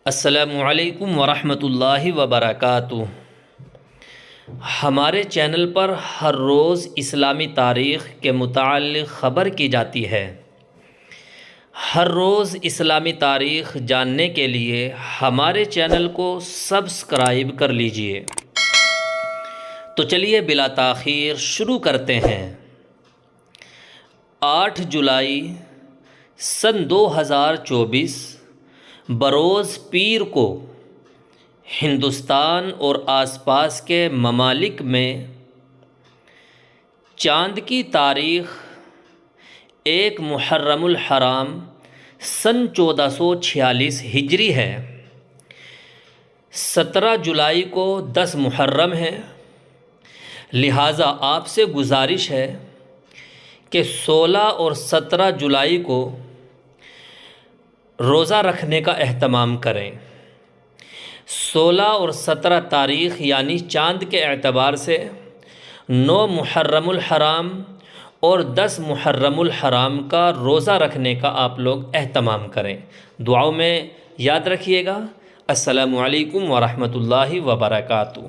السلام علیکم ورحمۃ اللہ وبرکاتہ۔ ہمارے چینل پر ہر روز اسلامی تاریخ کے متعلق خبر کی جاتی ہے۔ ہر روز اسلامی تاریخ جاننے کے لیے ہمارے چینل کو سبسکرائب کر لیجئے۔ تو چلیے بلا تاخیر شروع کرتے ہیں۔ 8 جولائی سن 2024 بروز پیر کو ہندوستان اور آس پاس کے ممالک میں چاند کی تاریخ 1 محرم الحرام سن 1446 ہجری ہے۔ 17 جولائی کو 10 محرم ہے، لہٰذا آپ سے گزارش ہے کہ 16 اور 17 جولائی کو روزہ رکھنے کا اہتمام کریں۔ 16 اور 17 تاریخ یعنی چاند کے اعتبار سے 9 محرم الحرام اور 10 محرم الحرام کا روزہ رکھنے کا آپ لوگ اہتمام کریں۔ دعاؤں میں یاد رکھیے گا۔ السلام علیکم ورحمۃ اللہ وبرکاتہ۔